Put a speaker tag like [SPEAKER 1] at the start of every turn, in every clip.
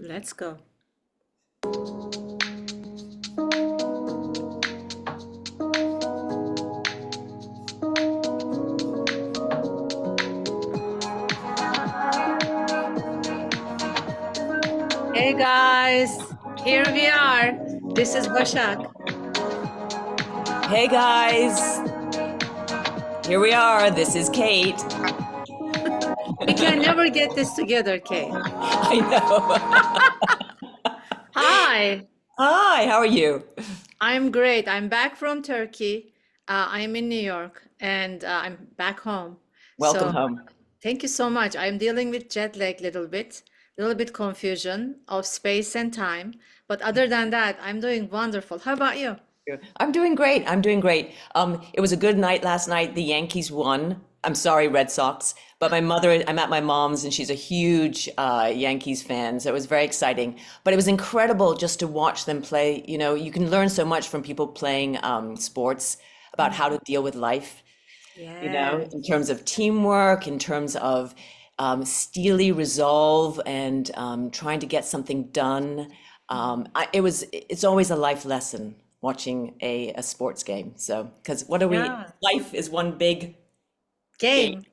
[SPEAKER 1] Let's go. Hey guys, here we are. This is Başak.
[SPEAKER 2] Hey guys, here we are. This is Kate.
[SPEAKER 1] We can never get this together, Kate.
[SPEAKER 2] I know.
[SPEAKER 1] Hi,
[SPEAKER 2] Hi, how are you?
[SPEAKER 1] I'm great. I'm back from Turkey. I'm in New York and I'm back home.
[SPEAKER 2] Welcome
[SPEAKER 1] So
[SPEAKER 2] home.
[SPEAKER 1] thank you so much. I'm dealing with jet lag a little bit confusion of space and time. But other than that, I'm doing wonderful. How about you?
[SPEAKER 2] I'm doing great. I'm doing great. It was a good night last night. The Yankees won. I'm sorry, Red Sox. But my mother, I'm at my mom's and she's a huge Yankees fan. So it was very exciting. But it was incredible just to watch them play. You know, you can learn so much from people playing sports about how to deal with life, you know,
[SPEAKER 1] Yes.
[SPEAKER 2] in terms of teamwork, in terms of steely resolve and trying to get something done. It's always a life lesson watching a sports game. So, because what are we,
[SPEAKER 1] Yeah.
[SPEAKER 2] life is one big game.
[SPEAKER 1] Game.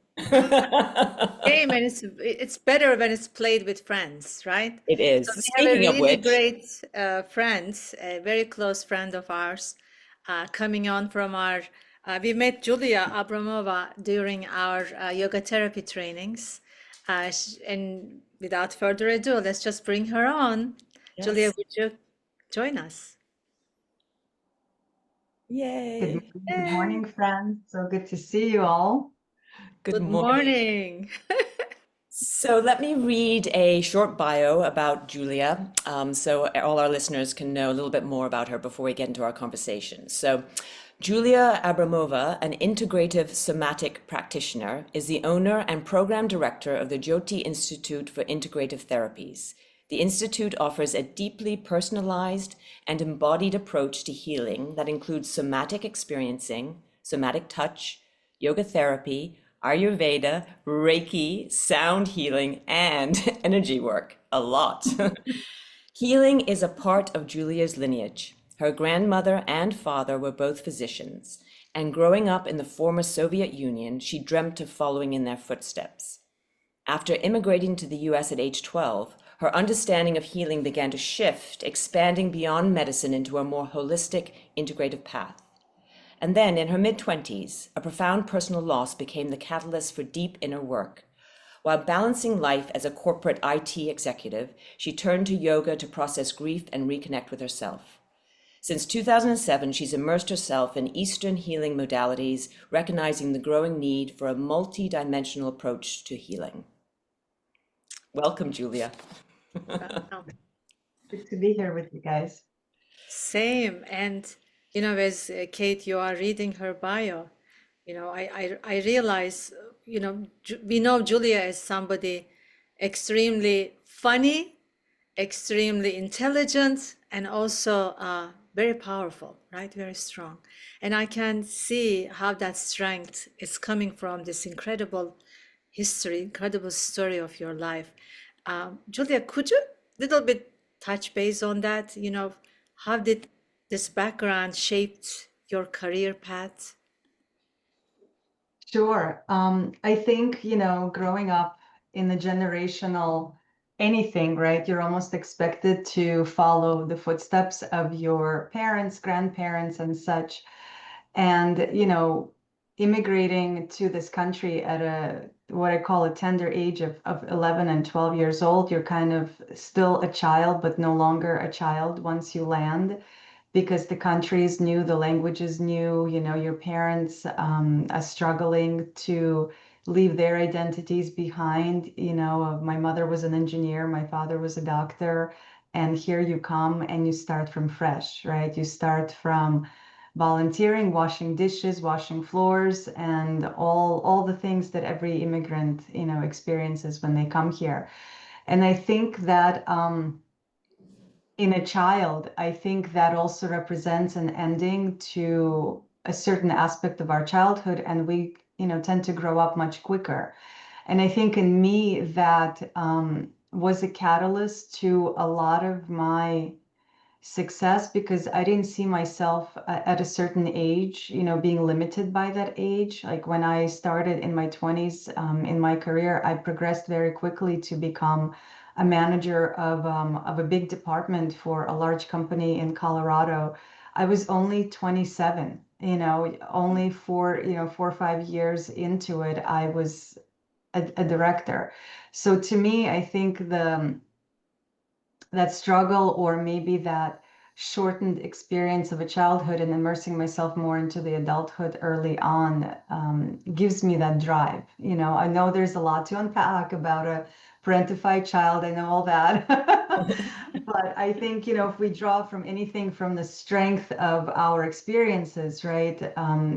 [SPEAKER 1] Game, and it's better when it's played with friends, right?
[SPEAKER 2] It
[SPEAKER 1] So
[SPEAKER 2] is.
[SPEAKER 1] we have a
[SPEAKER 2] Speaking of
[SPEAKER 1] really
[SPEAKER 2] which,
[SPEAKER 1] great friend, a very close friend of ours, coming on from our. We met Julia Abramova during our yoga therapy trainings, and without further ado, let's just bring her on. Julia,
[SPEAKER 2] yes,
[SPEAKER 1] would you join us?
[SPEAKER 2] yay.
[SPEAKER 3] Good
[SPEAKER 1] Yay.
[SPEAKER 3] morning, friends. So good to see you all.
[SPEAKER 2] Good
[SPEAKER 1] Good
[SPEAKER 2] morning.
[SPEAKER 1] morning.
[SPEAKER 2] So let me read a short bio about Julia, so all our listeners can know a little bit more about her before we get into our conversation. So Julia Abramova, an integrative somatic practitioner, is the owner and program director of the Jyoti Institute for Integrative Therapies. The Institute offers a deeply personalized and embodied approach to healing that includes somatic experiencing, somatic touch, yoga therapy, Ayurveda, Reiki, sound healing, and energy work. A lot. Healing is a part of Julia's lineage. Her grandmother and father were both physicians, and growing up in the former Soviet Union, she dreamt of following in their footsteps. After immigrating to the US at age 12, her understanding of healing began to shift, expanding beyond medicine into a more holistic, integrative path. And then, in her mid-20s, a profound personal loss became the catalyst for deep inner work. While balancing life as a corporate IT executive, she turned to yoga to process grief and reconnect with herself. Since 2007, she's immersed herself in Eastern healing modalities, recognizing the growing need for a multi-dimensional approach to healing. Welcome, Julia.
[SPEAKER 1] Welcome.
[SPEAKER 3] Good to be here with you guys.
[SPEAKER 1] Same. And, as Kate, you are reading her bio, I realize, we know Julia as somebody extremely funny, extremely intelligent, and also very powerful, right? Very strong. And I can see how that strength is coming from this incredible history, incredible story of your life. Julia, could you little bit touch base on that? How did this background shaped your career path?
[SPEAKER 3] Sure. I think, growing up in the generational anything, right? You're almost expected to follow the footsteps of your parents, grandparents, and such. And, immigrating to this country at what I call a tender age of 11 and 12 years old, you're kind of still a child, but no longer a child once you land because the country is new, the language is new, your parents are struggling to leave their identities behind. My mother was an engineer, my father was a doctor, and here you come and you start from fresh, right? You start from volunteering, washing dishes, washing floors, and all the things that every immigrant, experiences when they come here. And I think that in a child, I think that also represents an ending to a certain aspect of our childhood, and we, tend to grow up much quicker. And I think in me that was a catalyst to a lot of my success because I didn't see myself at a certain age, being limited by that age. Like when I started in my 20s, in my career, I progressed very quickly to become a manager of a big department for a large company in Colorado. I was only 27, only 4 or 5 years into it, I was a director. So to me, I think that struggle or maybe that shortened experience of a childhood and immersing myself more into the adulthood early on gives me that drive. I know there's a lot to unpack about a parentified child. I know all that. But I think, if we draw from anything from the strength of our experiences, right,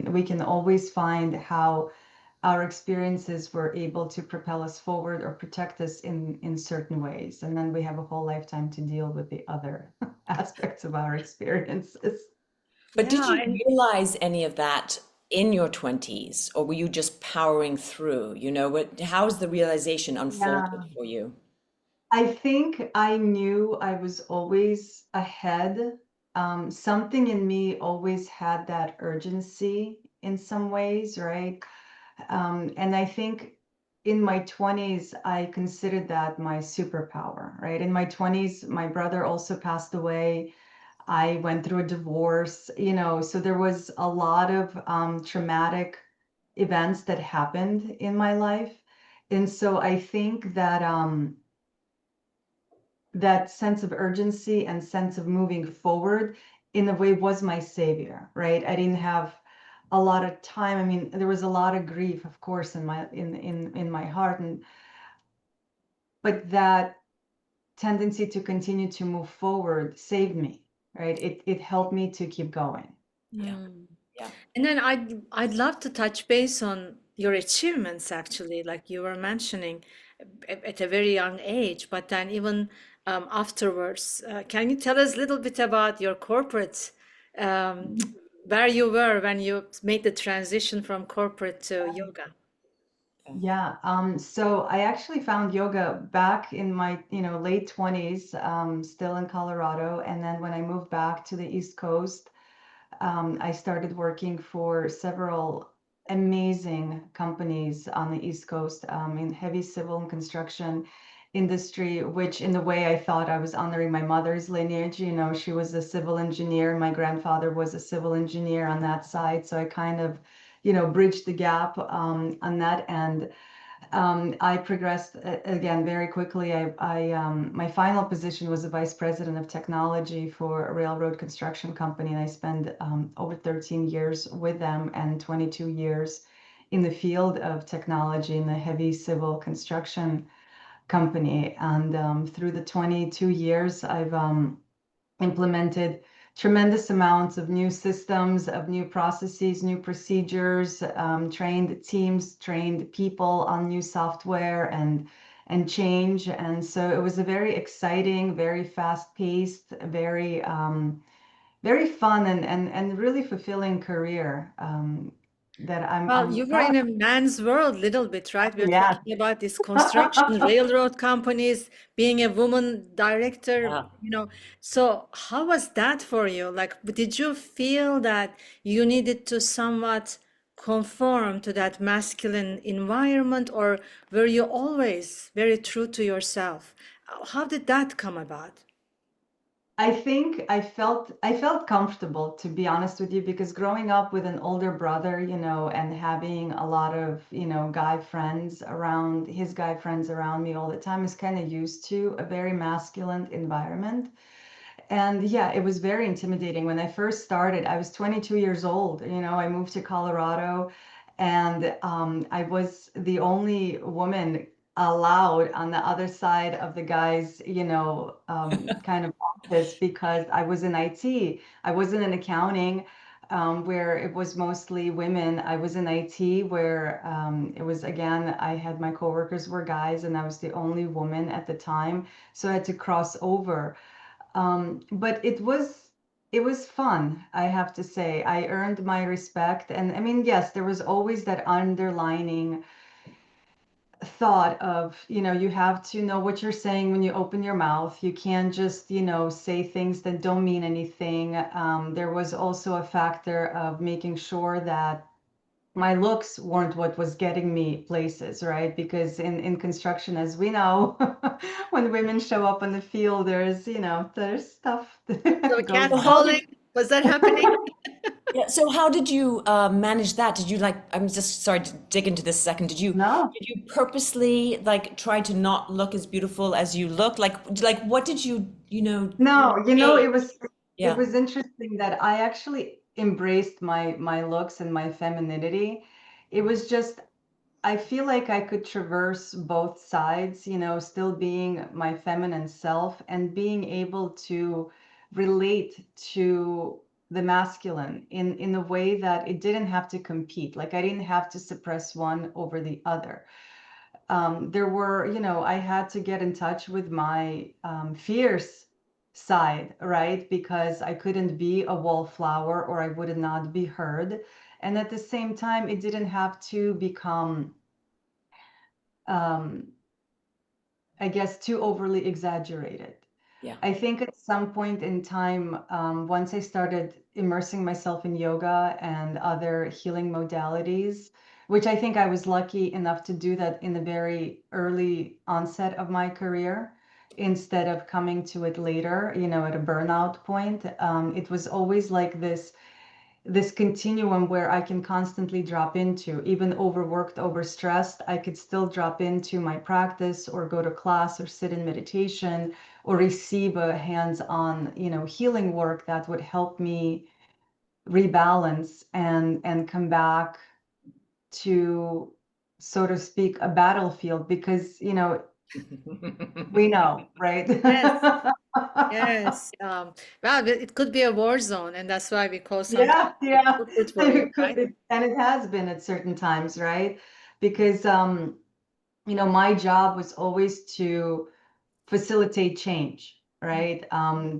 [SPEAKER 3] we can always find how our experiences were able to propel us forward or protect us in certain ways. And then we have a whole lifetime to deal with the other aspects of our experiences.
[SPEAKER 2] But did
[SPEAKER 1] Yeah,
[SPEAKER 2] you
[SPEAKER 1] and
[SPEAKER 2] realize any of that in your 20s, or were you just powering through? How's the realization unfolded
[SPEAKER 3] Yeah,
[SPEAKER 2] for you?
[SPEAKER 3] I think I knew I was always ahead. Something in me always had that urgency in some ways, right? And I think in my 20s, I considered that my superpower, right? In my 20s, my brother also passed away. I went through a divorce, so there was a lot of traumatic events that happened in my life. And so I think that sense of urgency and sense of moving forward in a way was my savior, right? I didn't have a lot of time. I mean, there was a lot of grief, of course, in my heart, but that tendency to continue to move forward saved me, right? It helped me to keep going.
[SPEAKER 2] Yeah,
[SPEAKER 1] mm.
[SPEAKER 2] yeah.
[SPEAKER 1] And then I'd love to touch base on your achievements actually, like you were mentioning at a very young age, but then even afterwards. Can you tell us a little bit about your corporate, um, where you were when you made the transition from corporate to yoga?
[SPEAKER 3] Yeah, so I actually found yoga back in my, late 20s, still in Colorado. And then when I moved back to the East Coast, I started working for several amazing companies on the East Coast, in heavy civil and construction industry, which in the way I thought I was honoring my mother's lineage. She was a civil engineer. My grandfather was a civil engineer on that side. So I kind of, bridged the gap on that end. I progressed again very quickly. My final position was a vice president of technology for a railroad construction company, and I spent over 13 years with them and 22 years in the field of technology in the heavy civil construction company. And through the 22 years, I've implemented tremendous amounts of new systems, of new processes, new procedures, trained teams, trained people on new software and change. And so it was a very exciting, very fast-paced, very fun and really fulfilling career that
[SPEAKER 1] Well,
[SPEAKER 3] I'm
[SPEAKER 1] you were
[SPEAKER 3] proud
[SPEAKER 1] in a man's world little bit, right?
[SPEAKER 3] of.
[SPEAKER 1] We're
[SPEAKER 3] Yeah.
[SPEAKER 1] talking about this construction, railroad companies, being a woman director,
[SPEAKER 2] Yeah.
[SPEAKER 1] So how was that for you? Like, did you feel that you needed to somewhat conform to that masculine environment, or were you always very true to yourself? How did that come about?
[SPEAKER 3] I think I felt comfortable, to be honest with you, because growing up with an older brother, and having a lot of, his guy friends around me all the time, is kind of used to a very masculine environment. And yeah, it was very intimidating. When I first started, I was 22 years old. I moved to Colorado, and I was the only woman allowed on the other side of the guy's, kind of office because I was in IT. I wasn't in accounting, where it was mostly women. I was in IT, where it was, again, I had my coworkers were guys, and I was the only woman at the time. So I had to cross over. But it was fun, I have to say. I earned my respect. And I mean, yes, there was always that underlining thought of, you have to know what you're saying when you open your mouth. You can't just, say things that don't mean anything. There was also a factor of making sure that my looks weren't what was getting me places, right? Because in construction, as we know, when women show up on the field, there's stuff
[SPEAKER 1] So
[SPEAKER 3] that goes
[SPEAKER 2] So
[SPEAKER 3] on.
[SPEAKER 2] how did
[SPEAKER 1] catcalling, was that happening?
[SPEAKER 2] Yeah, so how did you manage that? Did you like, I'm just sorry to dig into this a second.
[SPEAKER 3] No,
[SPEAKER 2] Did you purposely like try to not look as beautiful as you look? Like what did
[SPEAKER 3] no,
[SPEAKER 2] change?
[SPEAKER 3] it
[SPEAKER 2] Yeah.
[SPEAKER 3] was interesting that I actually embraced my looks and my femininity. It was just I feel like I could traverse both sides, still being my feminine self and being able to relate to the masculine in a way that it didn't have to compete. Like I didn't have to suppress one over the other. There were, I had to get in touch with my fierce side, right? Because I couldn't be a wallflower or I would not be heard. And at the same time, it didn't have to become um, I guess, too overly exaggerated.
[SPEAKER 2] Yeah.
[SPEAKER 3] I think at some point in time, once I started immersing myself in yoga and other healing modalities, which I think I was lucky enough to do that in the very early onset of my career, instead of coming to it later, at a burnout point. It was always like this continuum where I can constantly drop into, even overworked, overstressed, I could still drop into my practice or go to class or sit in meditation or receive a hands-on, healing work that would help me rebalance and come back to, so to speak, a battlefield because, we know, right?
[SPEAKER 1] Yes, yes. Well, it could be a war zone, and that's why we call sometimes
[SPEAKER 3] Yeah, yeah,
[SPEAKER 1] corporate warrior,
[SPEAKER 3] it could
[SPEAKER 1] right?
[SPEAKER 3] be, and it has been at certain times, right? Because my job was always to facilitate change, right?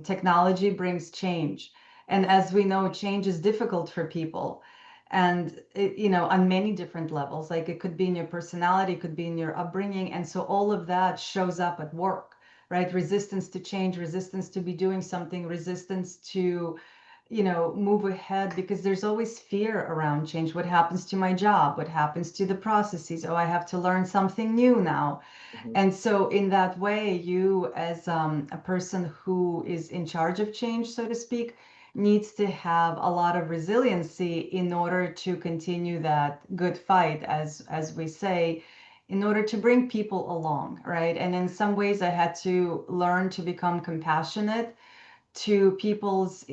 [SPEAKER 3] Technology brings change. And as we know, change is difficult for people. And, on many different levels, like it could be in your personality, it could be in your upbringing. And so all of that shows up at work, right? Resistance to change, resistance to be doing something, resistance to move ahead because there's always fear around change. What happens to my job? What happens to the processes? Oh, I have to learn something new now.
[SPEAKER 2] Mhm.
[SPEAKER 3] And so, in that way, you, as a person who is in charge of change, so to speak, needs to have a lot of resiliency in order to continue that good fight, as we say, in order to bring people along, right? And in some ways, I had to learn to become compassionate to people's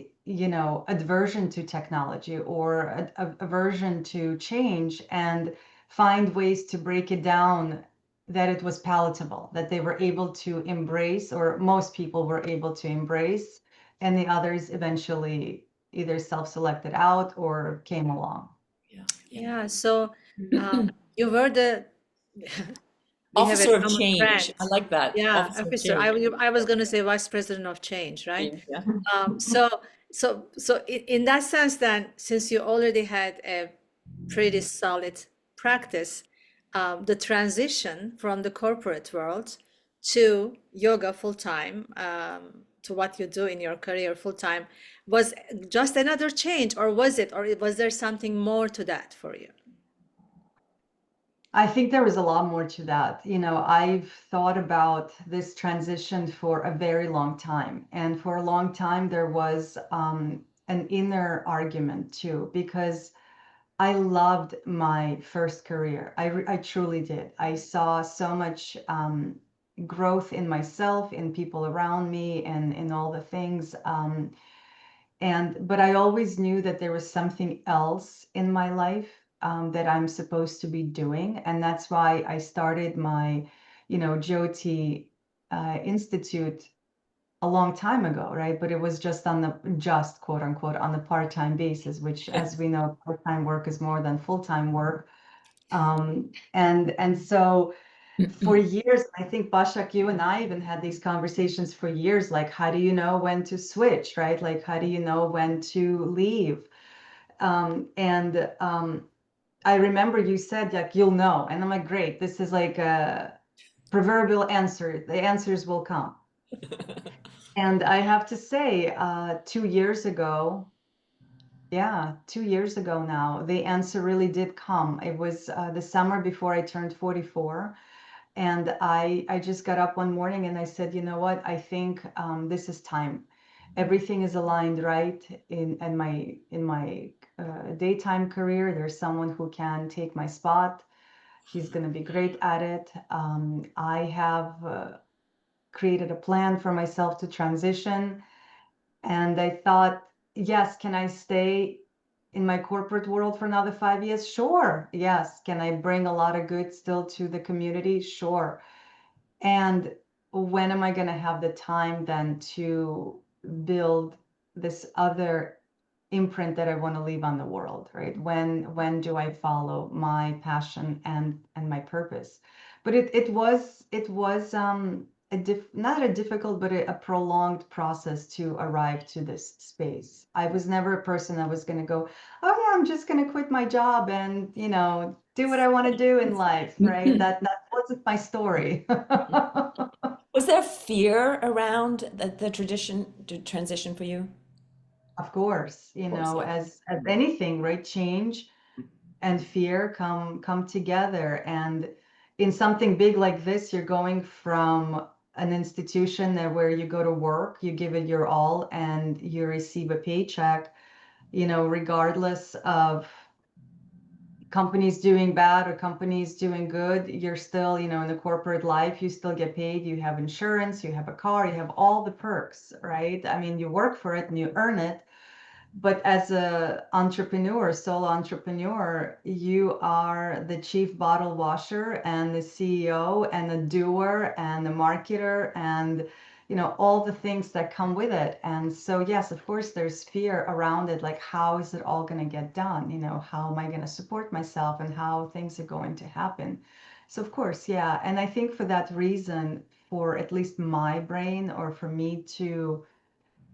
[SPEAKER 3] aversion to technology or aversion to change and find ways to break it down that it was palatable, that they were able to embrace, or most people were able to embrace, and the others eventually either self-selected out or came along.
[SPEAKER 2] Yeah. Yeah.
[SPEAKER 1] Yeah, so you were the we have a
[SPEAKER 2] Officer of
[SPEAKER 1] common
[SPEAKER 2] change.
[SPEAKER 1] friend.
[SPEAKER 2] I like that.
[SPEAKER 1] Yeah,
[SPEAKER 2] Officer of
[SPEAKER 1] officer.
[SPEAKER 2] change.
[SPEAKER 1] I was going to say vice president of change, right?
[SPEAKER 2] Change, yeah.
[SPEAKER 1] So in that sense, then, since you already had a pretty solid practice, the transition from the corporate world to yoga full time, to what you do in your career full time, was just another change, or was it, or was there something more to that for you?
[SPEAKER 3] I think there was a lot more to that. I've thought about this transition for a very long time. And for a long time, there was an inner argument too, because I loved my first career. I truly did. I saw so much growth in myself, in people around me, and in all the things. But I always knew that there was something else in my life that I'm supposed to be doing, and that's why I started my, Jyoti Institute a long time ago, right? But it was just on the just quote unquote on the part-time basis, which, as we know, part-time work is more than full-time work. And so for years, I think Bashak, you and I even had these conversations for years, like how do you know when to switch, right? Like how do you know when to leave? And I remember you said like, you'll know. And I'm like, great, this is like a proverbial answer. The answers will come. And I have to say, 2 years ago, yeah, 2 years ago now, the answer really did come. It was the summer before I turned 44. And I just got up one morning and I said, you know what? I think this is time. Everything is aligned right in my daytime career. There's someone who can take my spot. He's going to be great at it. I have created a plan for myself to transition. And I thought, yes, can I stay in my corporate world for another 5 years? Sure. Yes. Can I bring a lot of good still to the community? Sure. And when am I going to have the time then to build this other imprint that I want to leave on the world, right? When do I follow my passion and my purpose? But it was not a difficult but a prolonged process to arrive to this space. I was never a person that was going to go, oh yeah, I'm just going to quit my job and do what I want to do in life, right? That wasn't my story.
[SPEAKER 2] Was there fear around the transition for you?
[SPEAKER 3] Of course,
[SPEAKER 2] Of course, yeah.
[SPEAKER 3] as anything, right? Change and fear come together. And in something big like this, you're going from an institution that where you go to work, you give it your all, and you receive a paycheck, regardless of companies doing bad or companies doing good, you're still, in the corporate life, you still get paid, you have insurance, you have a car, you have all the perks, right? I mean, you work for it and you earn it. But as a entrepreneur, solo entrepreneur, you are the chief bottle washer and the CEO and the doer and the marketer and all the things that come with it. And so yes, of course there's fear around it, like how is it all going to get done? How am I going to support myself and how things are going to happen? So of course, yeah. And I think for that reason, for at least my brain or for me to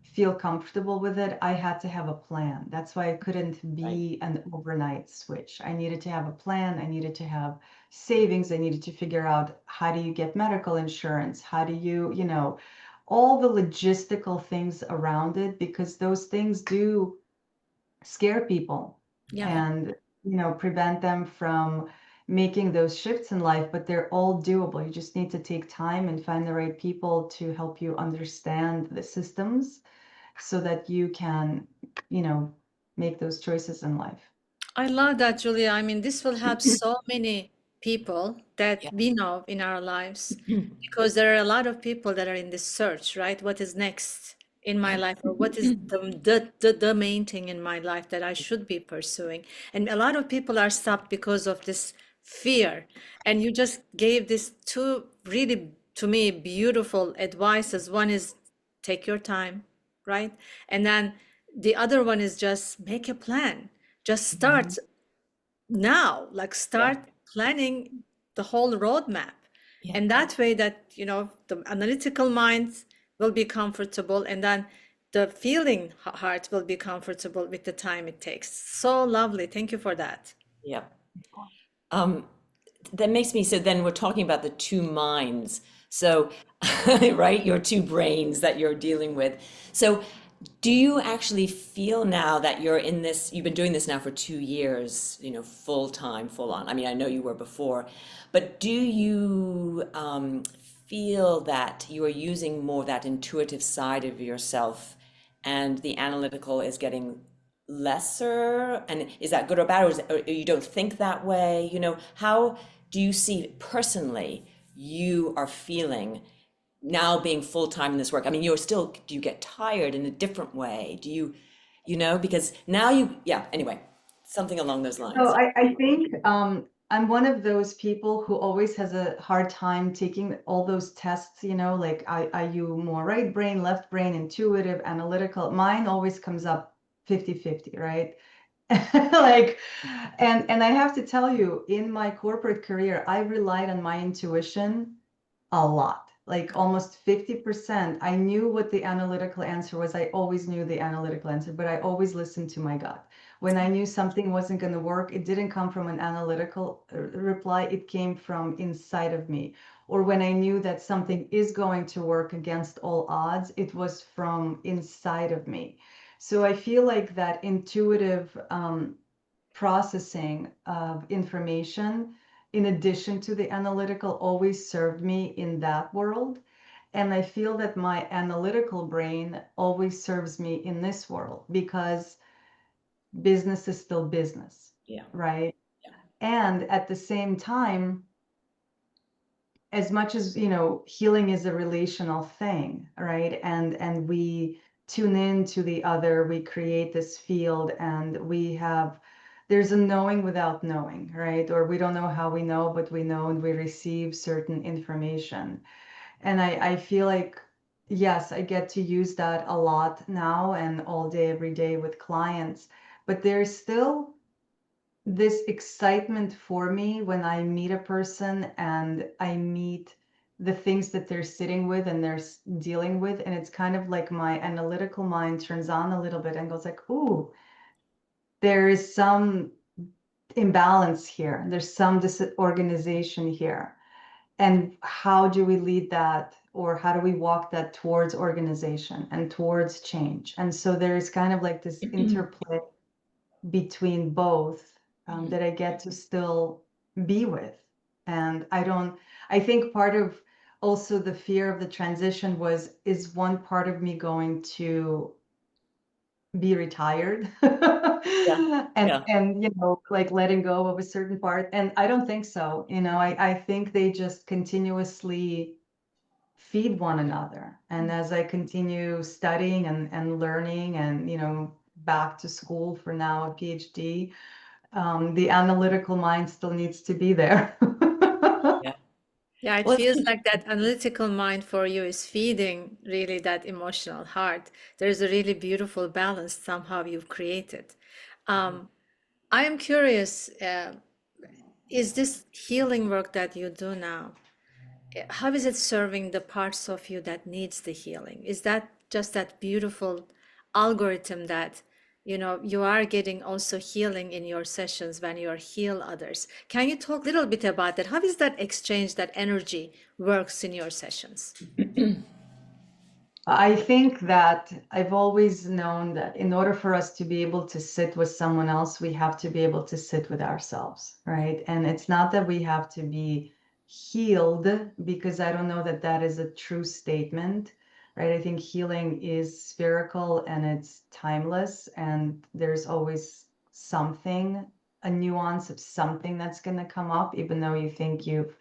[SPEAKER 3] feel comfortable with it, I had to have a plan. That's why it couldn't
[SPEAKER 2] Right.
[SPEAKER 3] be an overnight switch. I needed to have a plan. I needed to have savings. I needed to figure out how do you get medical insurance? How do you, all the logistical things around it, because those things do scare people
[SPEAKER 1] Yeah.
[SPEAKER 3] and, prevent them from making those shifts in life, but they're all doable. You just need to take time and find the right people to help you understand the systems so that you can, make those choices in life.
[SPEAKER 1] I love that, Julia. I mean, this will help so many people that
[SPEAKER 2] Yeah.
[SPEAKER 1] we know in our lives because there are a lot of people that are in this search, right? What is next in my life, or what is the main thing in my life that I should be pursuing? And a lot of people are stopped because of this fear. And you just gave this two really, to me, beautiful advices. One is take your time, right? And then the other one is just make a plan. Just
[SPEAKER 3] Mhm.
[SPEAKER 1] start now, like
[SPEAKER 2] Yeah.
[SPEAKER 1] start planning the whole roadmap.
[SPEAKER 2] Yeah.
[SPEAKER 1] And that way that, the analytical mind will be comfortable and then the feeling heart will be comfortable with the time it takes. So lovely. Thank you for that.
[SPEAKER 2] Yeah. Um, that makes me, so then we're talking about the two minds. So, right, your two brains that you're dealing with. So, do you actually feel now that you're in this, you've been doing this now for 2 years, full time, full on? I mean, I know you were before, but do you feel that you are using more of that intuitive side of yourself and the analytical is getting lesser? And is that good or bad, or you don't think that way? How do you see personally you are feeling now being full time in this work? I mean, do you get tired in a different way? Do because now yeah, anyway, something along those
[SPEAKER 3] So
[SPEAKER 2] lines.
[SPEAKER 3] I think I'm one of those people who always has a hard time taking all those tests, like are you more right brain, left brain, intuitive, analytical? Mine always comes up 50-50, right? Like, and I have to tell you, in my corporate career, I relied on my intuition a lot. like almost 50%. I knew what the analytical answer was. I always knew the analytical answer, but I always listened to my gut. When I knew something wasn't going to work, it didn't come from an analytical reply. It came from inside of me. Or when I knew that something is going to work against all odds, it was from inside of me. So I feel like that intuitive processing of information, in addition to the analytical, always served me in that world. And I feel that my analytical brain always serves me in this world, because business is still business,
[SPEAKER 2] Yeah.
[SPEAKER 3] right? And at the same time, as much as, you know, healing is a relational thing, right? And we tune in to the other, we create this field, and there's a knowing without knowing, right? Or we don't know how we know, but we know, and we receive certain information. And I feel like, yes, I get to use that a lot now and all day, every day with clients, but there's still this excitement for me when I meet a person and I meet the things that they're sitting with and they're dealing with. And it's kind of like my analytical mind turns on a little bit and goes like, ooh, there is some imbalance here. There's some disorganization here. And how do we lead that, or how do we walk that towards organization and towards change? And so there's kind of like this interplay between both that I get to still be with. And I think part of also the fear of the transition is one part of me going to be retired and you know, like letting go of a certain part. And I don't think so. You know, I think they just continuously feed one another. And as I continue studying and learning and, you know, back to school for now, a PhD, the analytical mind still needs to be there.
[SPEAKER 2] Yeah.
[SPEAKER 1] Yeah, it
[SPEAKER 2] Well,
[SPEAKER 1] feels like that analytical mind for you is feeding really that emotional heart. There's a really beautiful balance somehow you've created. I am curious, is this healing work that you do now, how is it serving the parts of you that needs the healing? Is that just that beautiful algorithm that, you know, you are getting also healing in your sessions when you are heal others? Can you talk a little bit about that? How is that exchange, that energy works in your sessions?
[SPEAKER 3] I think that I've always known that in order for us to be able to sit with someone else, we have to be able to sit with ourselves, right? And it's not that we have to be healed, because I don't know that that is a true statement, right? I think healing is spherical and it's timeless, and there's always something, a nuance of something that's going to come up, even though you think you've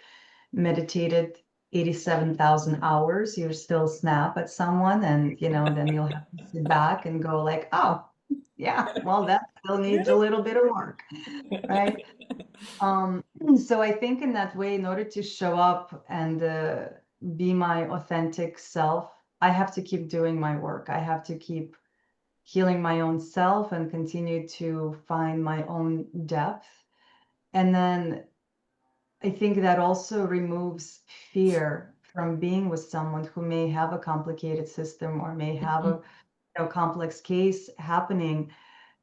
[SPEAKER 3] meditated 87,000 hours, you're still snap at someone, and you know, then you'll have to sit back and go like, oh yeah, well, that still needs a little bit of work, right? So I think in that way, in order to show up and be my authentic self, I have to keep doing my work. I have to keep healing my own self and continue to find my own depth. And then I think that also removes fear from being with someone who may have a complicated system or may have a complex case happening.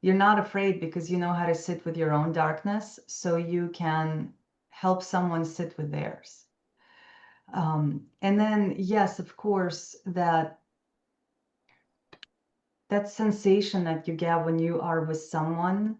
[SPEAKER 3] You're not afraid because you know how to sit with your own darkness, so you can help someone sit with theirs. And then, yes, of course, that sensation that you get when you are with someone,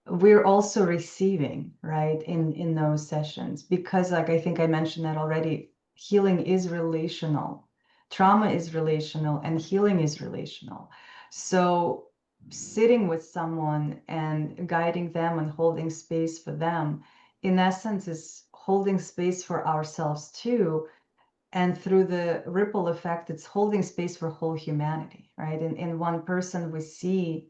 [SPEAKER 3] we're also receiving, right, in those sessions, because like I think I mentioned that already, healing is relational, trauma is relational, and healing is relational. So sitting with someone and guiding them and holding space for them, in essence, is holding space for ourselves too. And through the ripple effect, it's holding space for whole humanity, right? In one person we see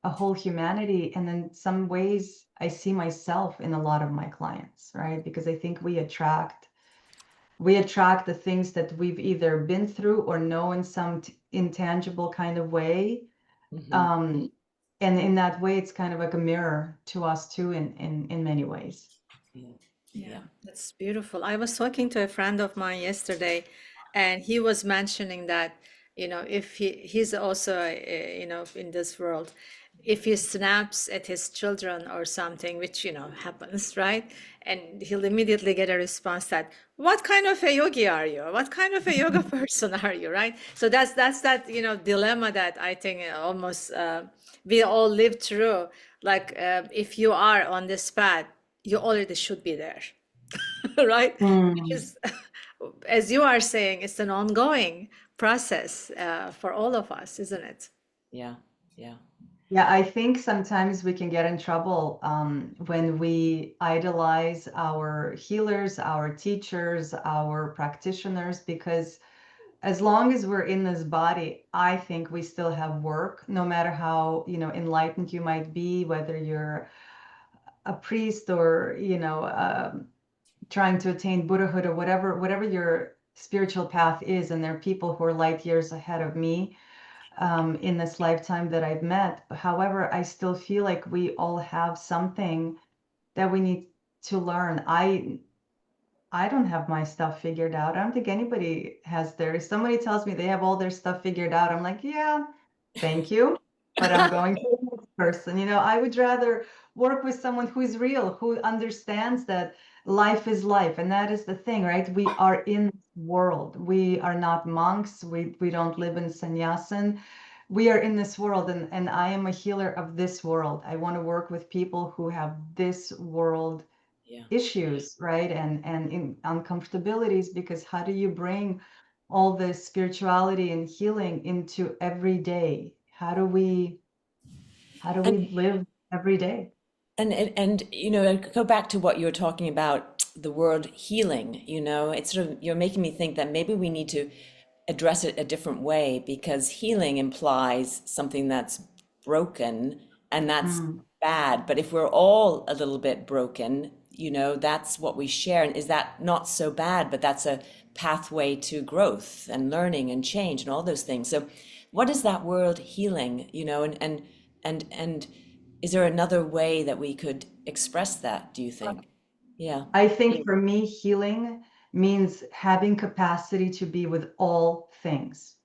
[SPEAKER 3] a whole humanity. And in some ways, I see myself in a lot of my clients, right? Because I think we attract the things that we've either been through or know in some intangible kind of way. And in that way, it's kind of like a mirror to us too, in many ways.
[SPEAKER 1] Yeah,
[SPEAKER 2] Yeah.
[SPEAKER 1] that's beautiful. I was talking to a friend of mine yesterday, and he was mentioning that, if he's also, in this world, if he snaps at his children or something, which, happens, right? And he'll immediately get a response that, what kind of a yogi are you? What kind of a yoga person are you, right? So that's that, dilemma that I think almost we all live through. Like, if you are on this path, you already should be there, right?
[SPEAKER 3] Mm.
[SPEAKER 1] Because as you are saying, it's an ongoing process for all of us, isn't it?
[SPEAKER 2] Yeah. Yeah.
[SPEAKER 3] Yeah, I think sometimes we can get in trouble when we idolize our healers, our teachers, our practitioners, because as long as we're in this body, I think we still have work, no matter how, enlightened you might be, whether you're a priest or, trying to attain Buddhahood or whatever your spiritual path is. And there are people who are light years ahead of me in this lifetime that I've met. However, I still feel like we all have something that we need to learn. I don't have my stuff figured out. I don't think anybody has theirs. Somebody tells me they have all their stuff figured out. I'm like, yeah, thank you. But I'm going to the next person. I would rather work with someone who is real, who understands that life is life. And that is the thing, right? We are in this world. We are not monks. We don't live in sannyasin. We are in this world, and I am a healer of this world. I want to work with people who have this world
[SPEAKER 2] Yeah.
[SPEAKER 3] issues, right? And in uncomfortabilities, because how do you bring all this spirituality and healing into every day? How do we live every day?
[SPEAKER 2] And go back to what you were talking about, the word healing, it's sort of, you're making me think that maybe we need to address it a different way, because healing implies something that's broken, and that's
[SPEAKER 3] Mm.
[SPEAKER 2] bad. But if we're all a little bit broken, that's what we share. And is that not so bad, but that's a pathway to growth and learning and change and all those things. So what is that word healing, and is there another way that we could express that, do you think? Yeah.
[SPEAKER 3] I think for me, healing means having capacity to be with all things.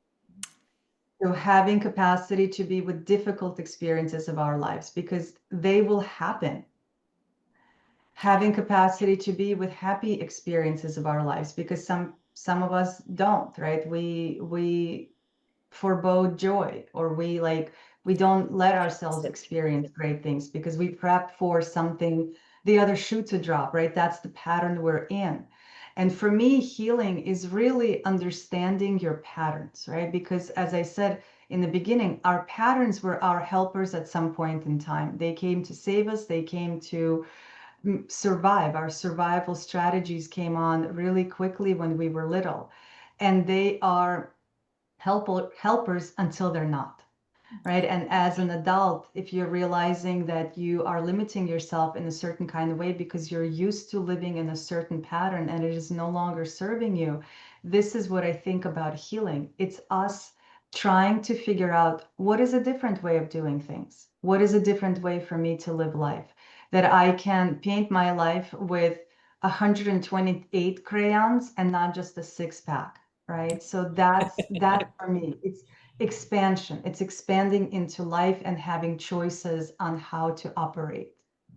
[SPEAKER 3] So having capacity to be with difficult experiences of our lives, because they will happen. Having capacity to be with happy experiences of our lives, because some of us don't, right? We forebode joy, or we don't let ourselves experience great things because we prep for something, the other shoe to drop, right? That's the pattern we're in. And for me, healing is really understanding your patterns, right? Because as I said in the beginning, our patterns were our helpers at some point in time. They came to save us, they came to survive. Our survival strategies came on really quickly when we were little, and they are helpers until they're not, right? And as an adult, if you're realizing that you are limiting yourself in a certain kind of way because you're used to living in a certain pattern and it is no longer serving you, this is what I think about healing. It's us trying to figure out, what is a different way of doing things? What is a different way for me to live life? That I can paint my life with 128 crayons and not just a six pack, right? So that's that for me. It's expansion. It's expanding into life and having choices on how to operate.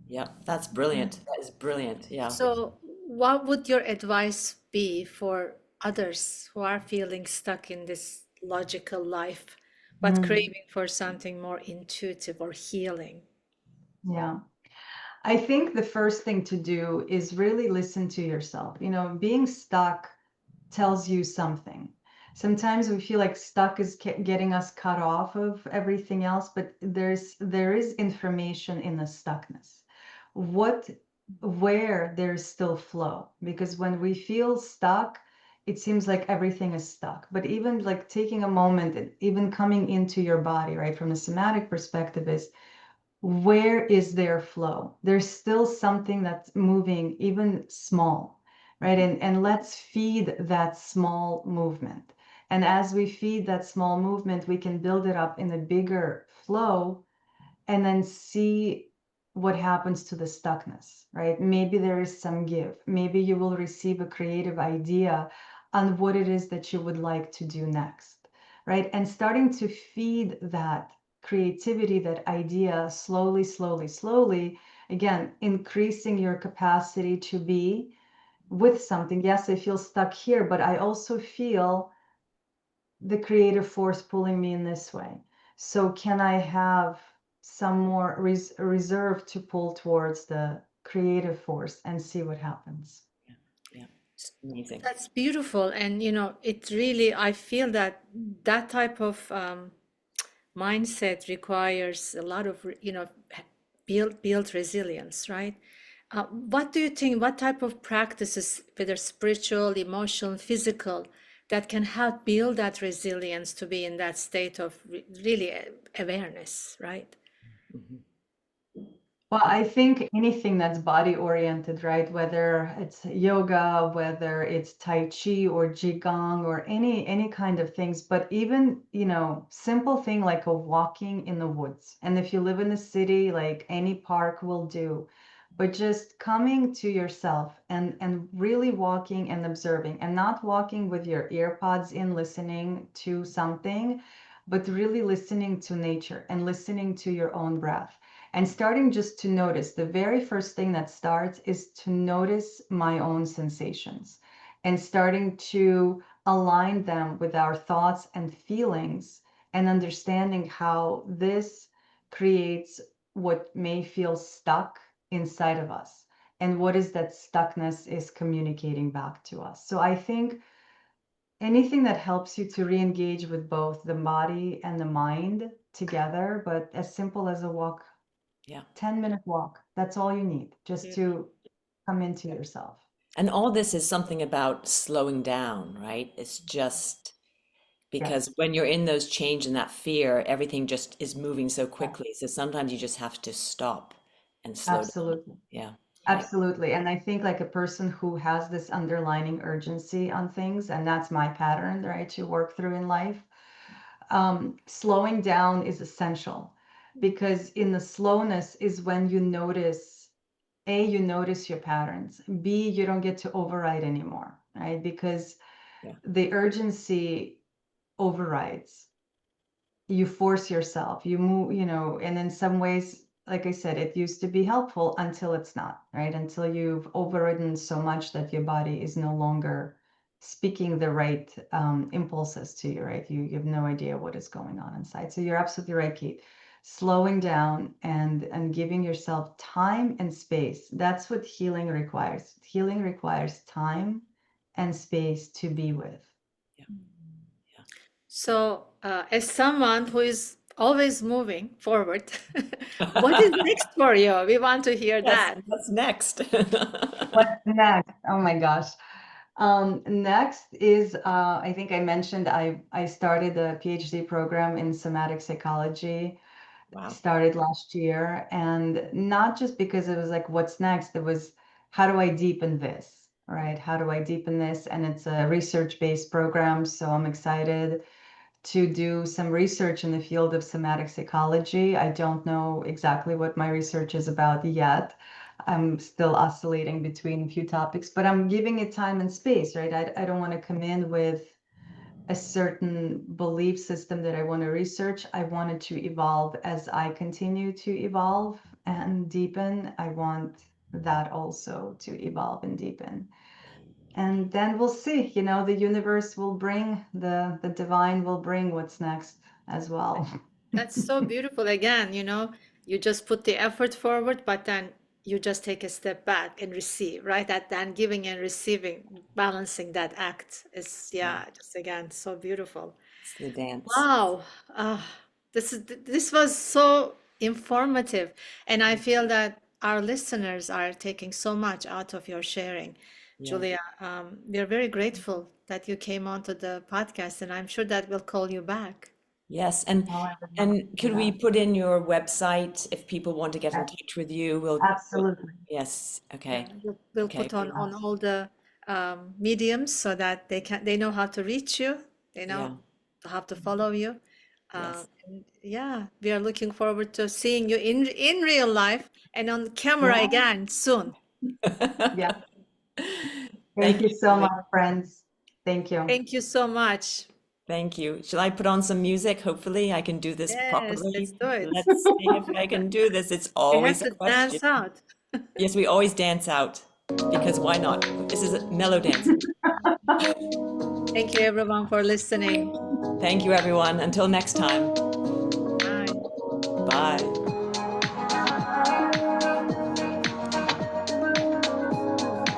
[SPEAKER 2] Yeah, that's brilliant. That is brilliant. Yeah.
[SPEAKER 1] So, what would your advice be for others who are feeling stuck in this logical life, but
[SPEAKER 3] Mm,
[SPEAKER 1] craving for something more intuitive or healing?
[SPEAKER 3] yeah. I think the first thing to do is really listen to yourself. Being stuck tells you something. Sometimes we feel like stuck is getting us cut off of everything else, but there is information in the stuckness. Where there's still flow, because when we feel stuck, it seems like everything is stuck. But even like taking a moment and even coming into your body, right, from a somatic perspective, is where is there flow? There's still something that's moving, even small, right? And let's feed that small movement. And as we feed that small movement, we can build it up in a bigger flow, and then see. what happens to the stuckness, right? Maybe there is some give. Maybe you will receive a creative idea on what it is that you would like to do next, right? And starting to feed that creativity, that idea slowly, slowly, slowly, again, increasing your capacity to be with something. Yes, I feel stuck here, but I also feel the creative force pulling me in this way. So can I have some more reserve to pull towards the creative force and see what happens?
[SPEAKER 2] Yeah. Yeah. It's amazing.
[SPEAKER 1] That's beautiful. And, it really, I feel that that type of mindset requires a lot of, build resilience, right? What do you think, what type of practices, whether spiritual, emotional, physical, that can help build that resilience to be in that state of really awareness, right?
[SPEAKER 2] Mhm.
[SPEAKER 3] Well, I think anything that's body oriented, right? Whether it's yoga, whether it's Tai Chi or Qigong or any kind of things, but even, simple thing like a walking in the woods. And if you live in the city, like any park will do. But just coming to yourself and really walking and observing and not walking with your ear pods in, listening to something, but really listening to nature and listening to your own breath and starting just to notice. The very first thing that starts is to notice my own sensations and starting to align them with our thoughts and feelings and understanding how this creates what may feel stuck inside of us and what is that stuckness is communicating back to us. So I think anything that helps you to re-engage with both the body and the mind together, but as simple as a walk,
[SPEAKER 2] Yeah.
[SPEAKER 3] 10-minute walk. That's all you need just
[SPEAKER 1] Mm.
[SPEAKER 3] to come into yourself.
[SPEAKER 2] And all this is something about slowing down, right? It's just because
[SPEAKER 3] Yes,
[SPEAKER 2] when you're in those change and that fear, everything just is moving so
[SPEAKER 3] yes,
[SPEAKER 2] quickly. So sometimes you just have to stop and slow down.
[SPEAKER 3] absolutely.
[SPEAKER 2] Yeah. Yeah.
[SPEAKER 3] Absolutely. And I think like a person who has this underlining urgency on things, and that's my pattern, right, to work through in life, slowing down is essential because in the slowness is when you notice, A, you notice your patterns. B, you don't get to override anymore, right? Because
[SPEAKER 2] Yeah.
[SPEAKER 3] the urgency overrides. You force yourself, you move, and in some ways, like I said, it used to be helpful until it's not, right? Until you've overridden so much that your body is no longer speaking the right impulses to you, right? You have no idea what is going on inside. So you're absolutely right, Kate. Slowing down and giving yourself time and space. That's what healing requires. Healing requires time and space to be with.
[SPEAKER 2] Yeah.
[SPEAKER 1] So, as someone who is always moving forward, what is next for you? We want to hear
[SPEAKER 2] Yes.
[SPEAKER 1] that.
[SPEAKER 2] What's next?
[SPEAKER 3] What's next? Oh my gosh. Next is, I think I mentioned I started a PhD program in somatic psychology. I
[SPEAKER 2] Wow.
[SPEAKER 3] started last year, and not just because it was like, what's next? It was, how do I deepen this, right? How do I deepen this? And it's a research-based program, so I'm excited to do some research in the field of somatic psychology. I don't know exactly what my research is about yet. I'm still oscillating between a few topics, but I'm giving it time and space, right? I don't want to come in with a certain belief system that I want to research. I want it to evolve as I continue to evolve and deepen. I want that also to evolve and deepen. And then we'll see, the universe will bring, the divine will bring what's next as well.
[SPEAKER 1] That's so beautiful. Again, you just put the effort forward, but then you just take a step back and receive, right? That then giving and receiving, balancing that act is,
[SPEAKER 2] Yeah.
[SPEAKER 1] yeah, just again, so beautiful.
[SPEAKER 2] It's the dance.
[SPEAKER 1] Wow. This was so informative. And I feel that our listeners are taking so much out of your sharing.
[SPEAKER 2] Yeah.
[SPEAKER 1] Julia, we are very grateful that you came onto the podcast, and I'm sure that we'll call you back.
[SPEAKER 2] Yes.
[SPEAKER 3] Oh, I would love to
[SPEAKER 2] And
[SPEAKER 3] do
[SPEAKER 2] could we
[SPEAKER 3] that.
[SPEAKER 2] put in your website if people want to get in
[SPEAKER 3] Yes,
[SPEAKER 2] touch with you?
[SPEAKER 3] absolutely.
[SPEAKER 2] Yes.
[SPEAKER 1] Yeah,
[SPEAKER 2] Okay.
[SPEAKER 1] we'll
[SPEAKER 2] Okay.
[SPEAKER 1] put on
[SPEAKER 3] Yes.
[SPEAKER 1] all the mediums so that they know how to reach you, they know
[SPEAKER 2] Yeah.
[SPEAKER 1] how to follow you.
[SPEAKER 2] Yes.
[SPEAKER 1] And yeah, we are looking forward to seeing you in real life and on camera
[SPEAKER 3] Yeah,
[SPEAKER 1] again soon.
[SPEAKER 3] yeah. Thank
[SPEAKER 2] Thank
[SPEAKER 3] you
[SPEAKER 2] you,
[SPEAKER 3] so
[SPEAKER 2] Julia.
[SPEAKER 3] much, friends. Thank you.
[SPEAKER 1] Thank you so much.
[SPEAKER 2] Thank you. Shall I put on some music? Hopefully I can do this
[SPEAKER 1] Yes, let's
[SPEAKER 2] properly.
[SPEAKER 1] do it.
[SPEAKER 2] Let's see if I can do this. It's
[SPEAKER 1] We have
[SPEAKER 2] always a
[SPEAKER 1] to
[SPEAKER 2] question.
[SPEAKER 1] dance out.
[SPEAKER 2] Yes, we always dance out because why not? This is a mellow dance.
[SPEAKER 1] Thank you everyone for listening.
[SPEAKER 2] Thank you, everyone. Until next time.